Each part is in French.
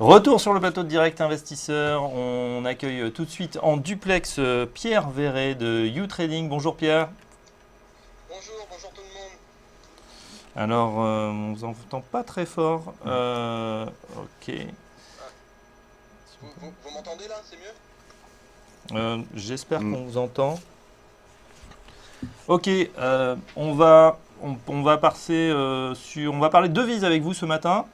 Retour sur le plateau de Direct Investisseur. On accueille tout de suite en duplex Pierre Verret de YouTrading. Bonjour Pierre. Bonjour tout le monde. Alors, on vous entend pas très fort. Ok. Ah, vous m'entendez là, c'est mieux? J'espère qu'on vous entend. Ok, on va passer on va parler de devises avec vous ce matin.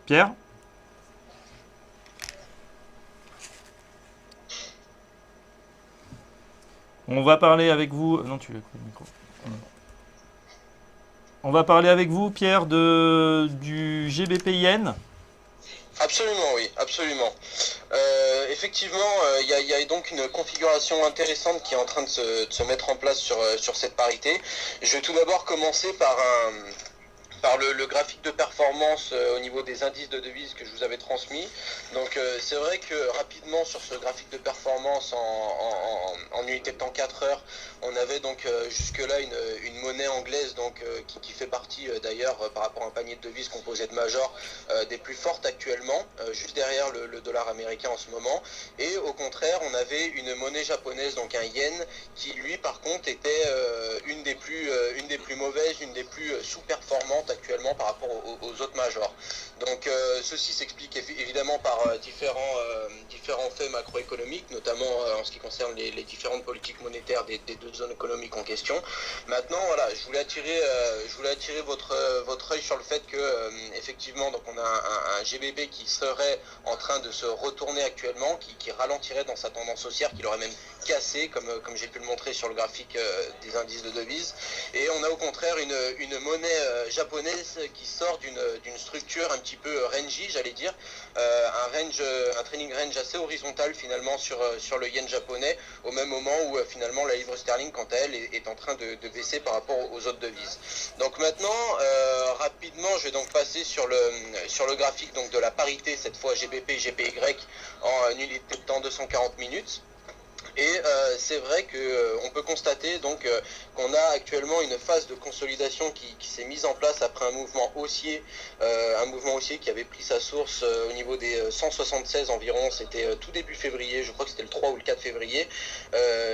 Pierre? On va parler avec vous. Non, tu l'as coupé le micro. On va parler avec vous, Pierre, du GBP-Yen. Absolument, oui, absolument. Effectivement, il y a donc une configuration intéressante qui est en train de se mettre en place sur cette parité. Je vais tout d'abord commencer par le graphique de performance au niveau des indices de devises que je vous avais transmis. Donc c'est vrai que rapidement sur ce graphique de performance en unité de temps 4 heures, on avait donc jusque-là une monnaie anglaise donc, qui fait partie d'ailleurs par rapport à un panier de devises composé de majors des plus fortes actuellement, juste derrière le dollar américain en ce moment. Et au contraire, on avait une monnaie japonaise, donc un yen, qui lui par contre était une des plus mauvaises, une des plus sous-performantes actuellement par rapport aux autres majors. Donc ceci s'explique évidemment par différents faits macroéconomiques, notamment en ce qui concerne les différentes politiques monétaires des deux zones économiques en question. Maintenant, voilà, je voulais attirer votre œil sur le fait que effectivement, donc on a un GBP qui serait en train de se retourner actuellement, qui ralentirait dans sa tendance haussière, qui l'aurait même cassé, comme j'ai pu le montrer sur le graphique des indices de devises. Et on a au contraire une monnaie japonaise qui sort d'une structure un petit peu rangy, j'allais dire, un trading range assez horizontal finalement sur le yen japonais, au même moment où finalement la livre sterling quant à elle est en train de baisser par rapport aux autres devises. Donc maintenant, rapidement, je vais donc passer sur le graphique donc de la parité, cette fois GBP GPY en unité de temps 240 minutes. Et c'est vrai qu'on peut constater donc qu'on a actuellement une phase de consolidation qui s'est mise en place après un mouvement haussier qui avait pris sa source au niveau des 176 environ, c'était tout début février, je crois que c'était le 3 ou le 4 février,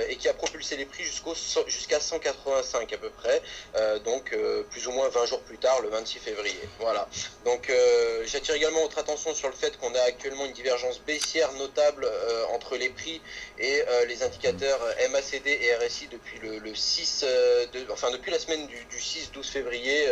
et qui a propulsé les prix jusqu'à 185 à peu près, donc plus ou moins 20 jours plus tard, le 26 février. Voilà. Donc j'attire également votre attention sur le fait qu'on a actuellement une divergence baissière notable entre les prix et les indicateurs MACD et RSI depuis le 6, depuis la semaine du 6-12 février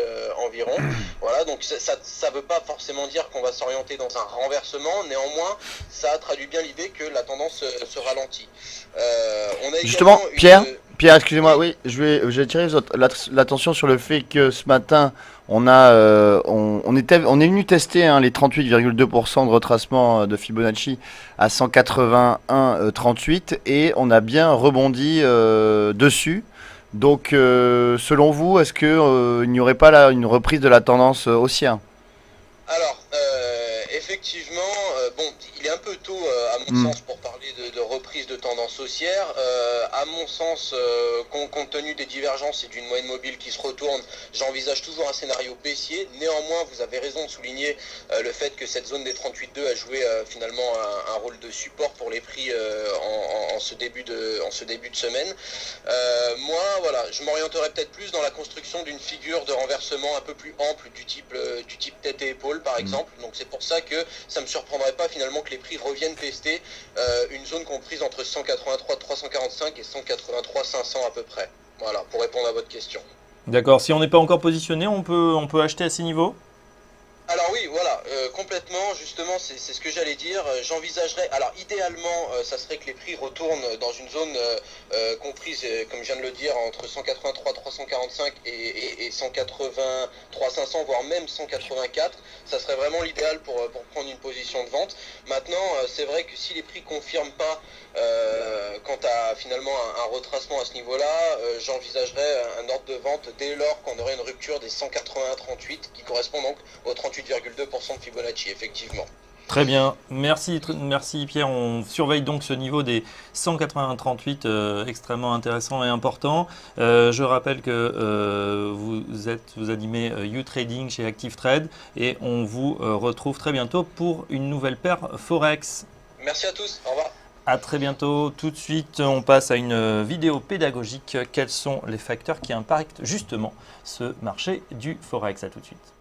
environ. Voilà, donc ça veut pas forcément dire qu'on va s'orienter dans un renversement, néanmoins, ça traduit bien l'idée que la tendance se ralentit. On a Justement, également Pierre, excusez-moi, oui, je vais attirer l'attention sur le fait que ce matin, on est venu tester les 38,2% de retracement de Fibonacci à 181,38 et on a bien rebondi dessus. Donc, selon vous, est-ce que il n'y aurait pas là une reprise de la tendance haussière? Alors, effectivement, bon, il est un peu tôt, à mon sens, pour parler de reprise de tendance haussière. À mon sens, compte tenu des divergences et d'une moyenne mobile qui se retourne, j'envisage toujours un scénario baissier. Néanmoins, vous avez raison de souligner le fait que cette zone des 38,2 a joué finalement un rôle de support pour les prix en ce début de semaine. Moi, voilà, je m'orienterai peut-être plus dans la construction d'une figure de renversement un peu plus ample du type tête et épaule par exemple. Donc c'est pour ça que ça ne me surprendrait pas finalement que les prix reviennent tester une zone comprise entre 183 345 et 183 500 à peu près. Voilà, pour répondre à votre question. D'accord. Si on n'est pas encore positionné, on peut acheter à ces niveaux? Alors oui, voilà, complètement, justement, c'est ce que j'allais dire. J'envisagerais, alors idéalement, ça serait que les prix retournent dans une zone comprise, comme je viens de le dire, entre 183 345 et 183 500, voire même 184. Ça serait vraiment l'idéal pour prendre une position de vente. Maintenant, c'est vrai que si les prix confirment pas quant à finalement un retracement à ce niveau-là, j'envisagerais un ordre de vente dès lors qu'on aurait une rupture des 181,38 qui correspond donc aux 38,2% de Fibonacci, effectivement. Très bien, merci Pierre. On surveille donc ce niveau des 180-38 extrêmement intéressant et important. Je rappelle que vous animez YouTrading chez ActiveTrade et on vous retrouve très bientôt pour une nouvelle paire Forex. Merci à tous, au revoir. À très bientôt. Tout de suite, on passe à une vidéo pédagogique. Quels sont les facteurs qui impactent justement ce marché du Forex? À tout de suite.